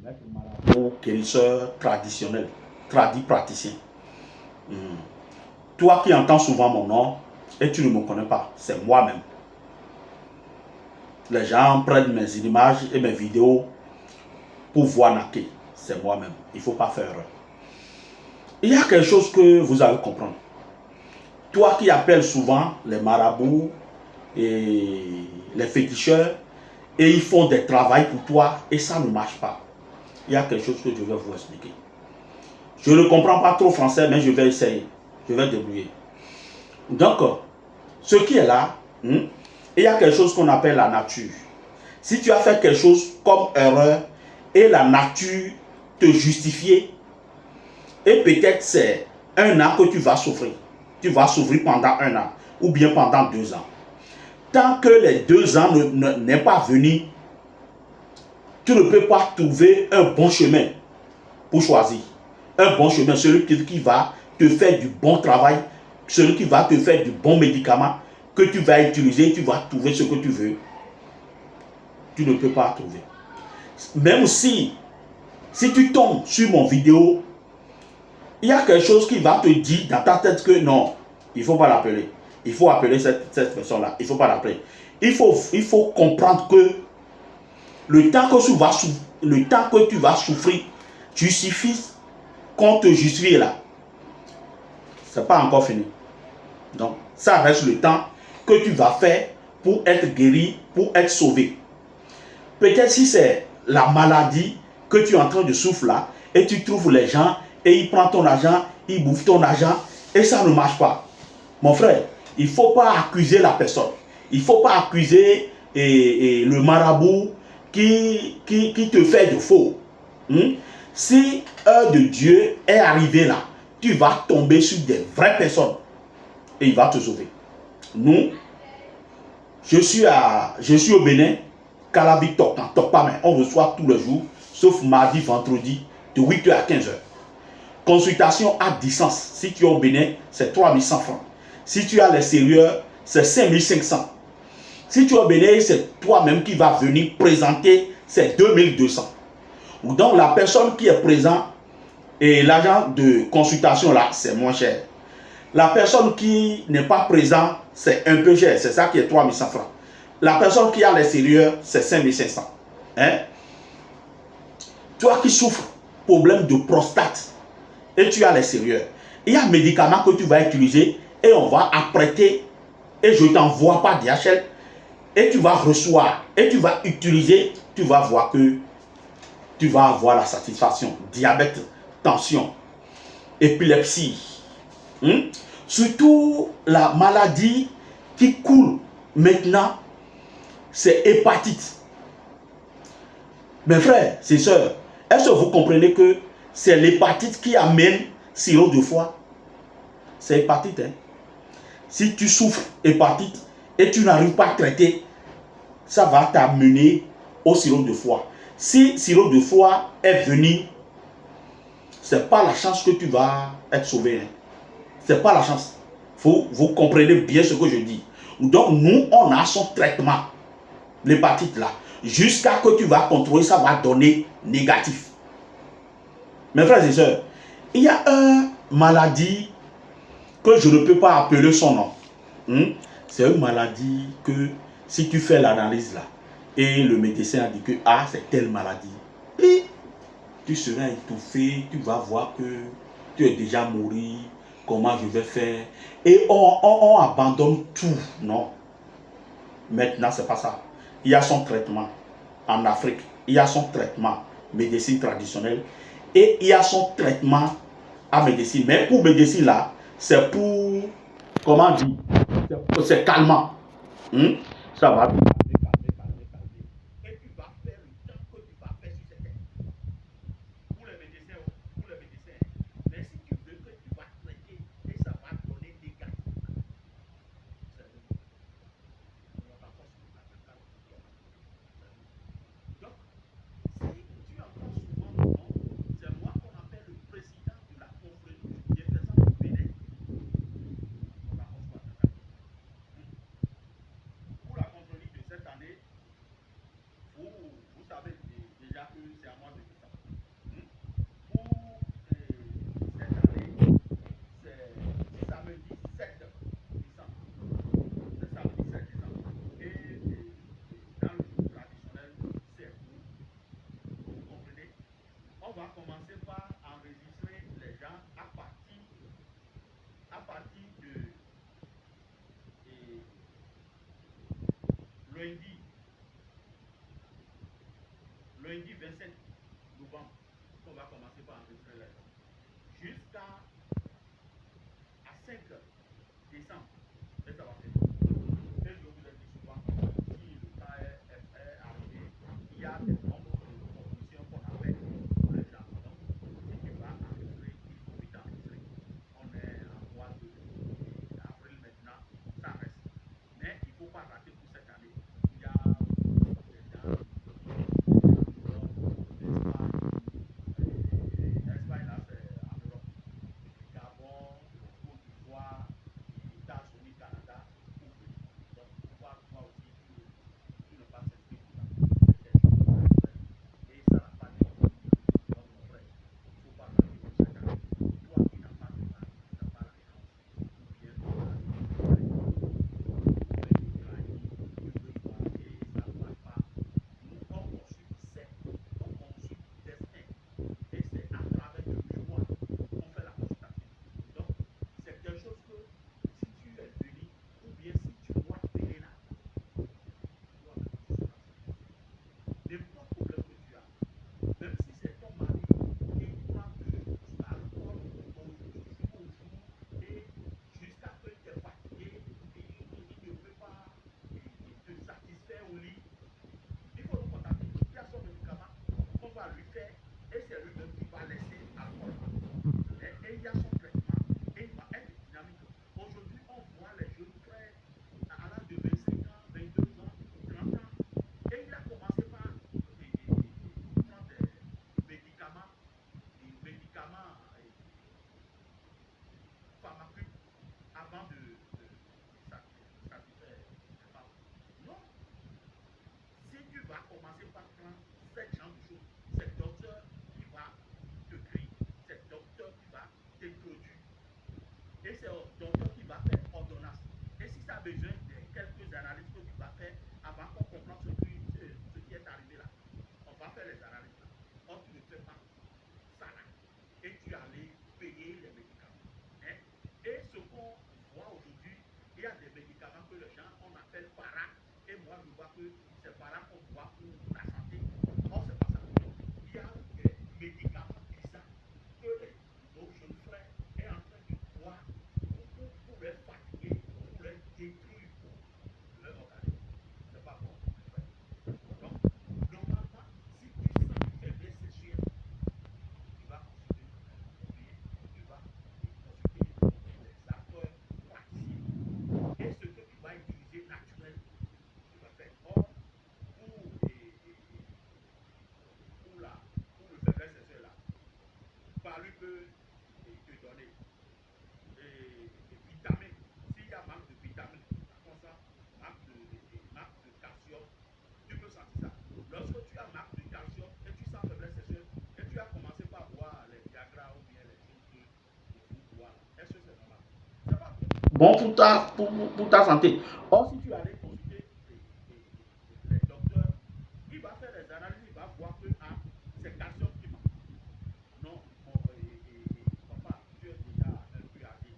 Maître marabout, guérisseur traditionnel, tradit praticien. Toi qui entends souvent mon nom et tu ne me connais pas, c'est moi-même. Les gens prennent mes images et mes vidéos pour voir naquer. C'est moi-même. Il ne faut pas faire erreur. Il y a quelque chose que vous allez comprendre. Toi qui appelles souvent les marabouts et les féticheurs et ils font des travaux pour toi et ça ne marche pas. Il y a quelque chose que je vais vous expliquer. Je ne comprends pas trop français, mais je vais essayer. Je vais débrouiller. Donc, ce qui est là, il y a quelque chose qu'on appelle la nature. Si tu as fait quelque chose comme erreur et la nature te justifie, et peut-être c'est 1 an que tu vas souffrir. Tu vas souffrir pendant 1 an ou bien pendant 2 ans. Tant que les 2 ans n'est pas venu, tu ne peux pas trouver un bon chemin pour choisir. Un bon chemin, celui qui va te faire du bon travail, celui qui va te faire du bon médicament, que tu vas utiliser, tu vas trouver ce que tu veux. Tu ne peux pas trouver. Même si tu tombes sur mon vidéo, il y a quelque chose qui va te dire dans ta tête que non, il ne faut pas l'appeler. Il faut appeler cette personne-là. Il ne faut pas l'appeler. Il faut comprendre que le temps que tu vas souffrir, tu suffit qu'on te justifie là. Ce n'est pas encore fini. Donc, ça reste le temps que tu vas faire pour être guéri, pour être sauvé. Peut-être si c'est la maladie que tu es en train de souffrir là, et tu trouves les gens, et ils prennent ton argent, ils bouffent ton argent, et ça ne marche pas. Mon frère, il ne faut pas accuser la personne. Il ne faut pas accuser le marabout qui te fait de faux. Si l'heure de Dieu est arrivée là, tu vas tomber sur des vraies personnes et il va te sauver. Nous, je suis au Bénin, Calavi Tokpame, on reçoit tous les jours, sauf mardi, vendredi, de 8h à 15h. Consultation à distance, si tu es au Bénin, c'est 3100 francs. Si tu as l'extérieur, c'est 5500. Si tu es au Bénin, c'est toi-même qui vas venir présenter, c'est 2200. Donc la personne qui est présente et l'agent de consultation là, c'est moins cher. La personne qui n'est pas présente, c'est un peu cher, c'est ça qui est 3100 francs. La personne qui est à l'extérieur, c'est 5500. Hein? Toi qui souffres problème de prostate et tu es à l'extérieur, il y a un médicament que tu vas utiliser et on va apprêter et je t'envoie par DHL et tu vas recevoir et tu vas utiliser, tu vas voir que tu vas avoir la satisfaction. Diabète, tension, épilepsie. Surtout la maladie qui coule maintenant, c'est hépatite. Mes frères, ses sœurs, est-ce que vous comprenez que c'est l'hépatite qui amène cirrhose de foie? C'est hépatite. Hein? Si tu souffres hépatite et tu n'arrives pas à traiter, ça va t'amener au cirrhose de foie. Si cirrhose de foie est venu, ce n'est pas la chance que tu vas être sauvé. Hein? Ce n'est pas la chance. Vous comprenez bien ce que je dis. Donc nous, on a son traitement, l'hépatite là. Jusqu'à que tu vas contrôler, ça va donner négatif. Mes frères et sœurs, il y a une maladie que je ne peux pas appeler son nom. C'est une maladie que si tu fais l'analyse là, et le médecin a dit que c'est telle maladie, et tu seras étouffé, tu vas voir que tu es déjà mort, comment je vais faire? Et on abandonne tout, non. Maintenant, c'est pas ça. Il y a son traitement en Afrique, il y a son traitement médecine traditionnelle et il y a son traitement à médecine. Mais pour médecine là, c'est pour, comment dire, c'est calmant. Ça va. Et tu vas faire le temps que tu vas faire sur cette terre. Pour les médecins, mais si tu veux que tu vas traiter et ça va donner négatif, donc, si tu entends souvent mon nom, c'est moi qu'on appelle le président de la confrérie des présents du Bénin. Pour la confrérie des lundi 27 novembre, on va commencer par enregistrer les gens. Jusqu'à 5 décembre, et ça va faire. Et je vous ai dit souvent, si le temps est arrivé, il y a des nombres de propositions qu'on appelle pour les gens. Donc, si tu vas enregistrer, il faut vite enregistrer. On est en mois d'avril maintenant, ça reste. Mais il ne faut pas rater pour cette année. Il y a des gens Espagne, là, c'est en Europe. Gabon, Côte d'Ivoire, États-Unis, Canada, pour venir. Donc, toi aussi, tu ne pas s'inscrire pour ça. C'est quelque chose de naturel. Et ça n'a pas de prix. Donc, mon frère, il ne faut pas rater pour cette année. Toi qui n'as pas de mari, qui n'as pas la chance, ou bien tu as c'est quelque chose que si tu es venu ou bien si tu dois venir là, n'importe problème que tu as, même si c'est ton mari qui prend de l'alcool au jour et jusqu'à ce que tu es fatigué, il ne peut pas te satisfaire au lit, il faut nous contacter. Il y a son médicament qu'on va lui faire et c'est lui-même qui va laisser l'alcool. Et il y a son traitement et il va être dynamique. Aujourd'hui, on voit les jeunes frères à l'âge de 25 ans, 22 ans, 30 ans. Et il a commencé par prendre des médicaments pharmaceutiques avant de satisfaire les femmes. Non. Si tu vas commencer par prendre ce genre de choses, c'est le docteur qui va te créer, c'est le docteur qui va t'introduire. Et c'est le docteur qui va faire ordonnance. Et si ça a besoin de quelques analyses que tu vas faire avant qu'on comprenne ce qui est arrivé là, on va faire les analyses là. Or, tu ne fais pas ça là. Et tu allais payer les médicaments. Hein? Et ce qu'on voit aujourd'hui, il y a des médicaments que les gens on appelle para. Et moi, je vois que c'est para qu'on voit pour la santé. Or, c'est pas ça. Il y a des médicaments bizarres que nos jeunes frères sont en train de boire pour les fatiguer, pour les détruire leur organisme. C'est pas bon. Donc, normalement, si tu sens une faiblesse sexuelle, tu vas consulter ou bien tu vas consulter les acteurs praticiens. Et ce que tu vas utiliser naturel, tu vas faire. Or, pour le faiblesse sexuelle là, par lui peut te donner des vitamines. S'il y a manque de vitamines, comme ça, manque de calcium, tu peux sentir ça. Lorsque tu as manque de calcium et tu sens faiblesse sexuelle, et tu as commencé par boire les Viagra ou bien les choses que vous boire, est-ce que c'est normal? C'est pas bon pour ta santé. Or, si tu allais consulter les docteurs, il va faire les analyses, il va voir que c'est calcium qui manque. Non, papa, tu es déjà un peu âgé.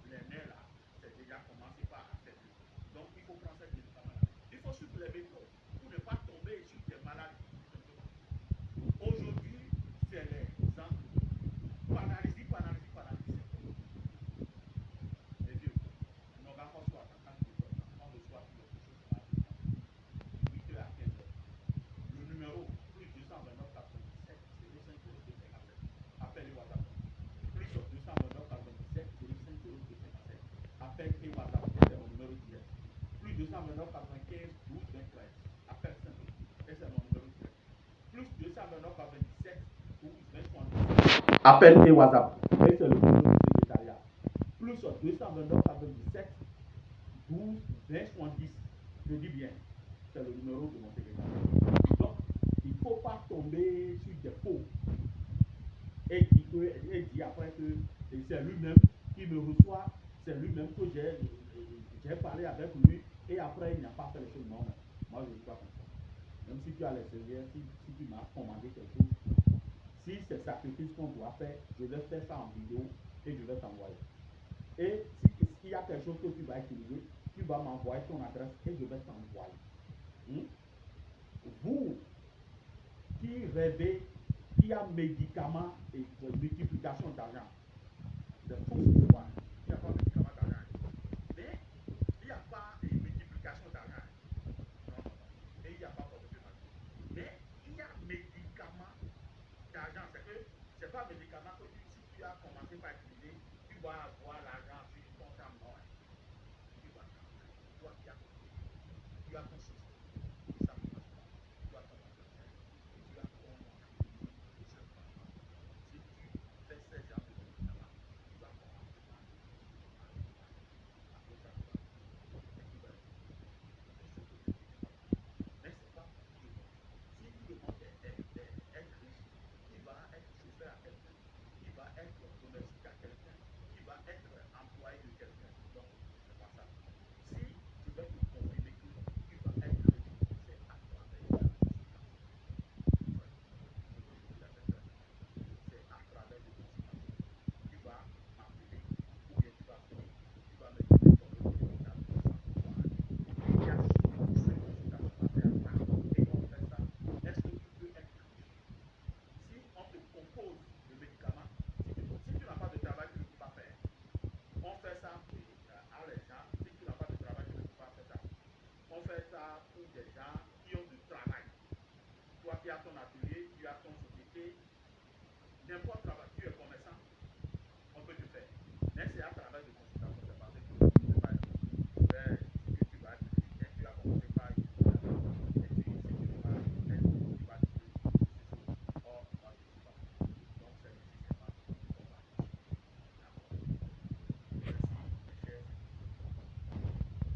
Les nerfs là, c'est déjà commencé par affaiblir. Donc, il faut prendre cette médicament là. Il faut suivre les méthodes pour ne pas tomber sur des maladies, tout simplement. Aujourd'hui, c'est les paralysie. Les vieux, nos gars reçoivent quand tu on reçoit tous les choses ce mardi, 8h à 15h. Le numéro, plus 229 97 05 0257. Appel et WhatsApp. Plus 229 97 05 0257. Appel et WhatsApp, c'est mon numéro direct. Plus 229 95 12 23. Appel simple, et c'est mon numéro direct. Plus 229 97 12 23. Appel et WhatsApp, et c'est le numéro du secrétariat. Plus 229 97 12 20 70. Je dis bien, c'est le numéro de mon secrétariat. Donc, il ne faut pas tomber sur des faux et dire après que c'est lui-même qui me reçoit, c'est lui-même que j'ai parlé avec lui et après il n'a pas fait les choses. Non, moi je ne suis pas comme ça. Même si tu as l'extérieur, si tu m'as commandé quelque chose, si c'est sacrifice qu'on doit faire, je vais faire ça en vidéo et je vais t'envoyer. Et s'il y a quelque chose que tu vas utiliser, tu vas m'envoyer ton adresse et je vais t'envoyer. Vous qui rêver qu'il y a médicaments et multiplication d'argent. C'est faux, c'est quoi? Il n'y a pas de médicament d'argent. Mais il n'y a pas de multiplication d'argent. Non, non, non. Et il n'y a pas de magie. Mais il y a médicaments d'argent. C'est que c'est pas un médicament que si tu as commencé par utiliser, tu vas avoir l'argent sur ton temps. Non. Tu vas travailler. Toi qui as tu as ton système. Ça ne marche pas. Tu as ton magasin. Tu as ton atelier. Ça ne marche pas. Si tu fais ces genres de médicaments, tu vas commencer par après ça, tu vas et tu vas c'est ce que je dis n'est pas possible. Mais ce n'est pas pour tout le monde. Si tout le monde est riche, qui va être chauffeur à quelqu'un, qui va être domestique à quelqu'un, qui va être employé de quelqu'un. Donc, c'est pas ça. Si je vais te confirmer que tu vas être riche, c'est à travers la conséquence. Je peux vous dire avec clairement, c'est à travers les conséquences. Tu vas m'appeler ou bien tu vas venir, tu vas me donner ton numéro portable sans pouvoir aller. Il y a ces consultations à faire là et on fait ça. Est-ce que tu peux être riche? Si on te compose le médicament, si tu n'as pas de travail, tu ne peux pas faire. On fait ça à les gens. Si tu n'as pas de travail, tu ne peux pas faire ça. On fait ça pour des gens qui ont du travail. Toi qui as ton atelier, tu as ton société, n'importe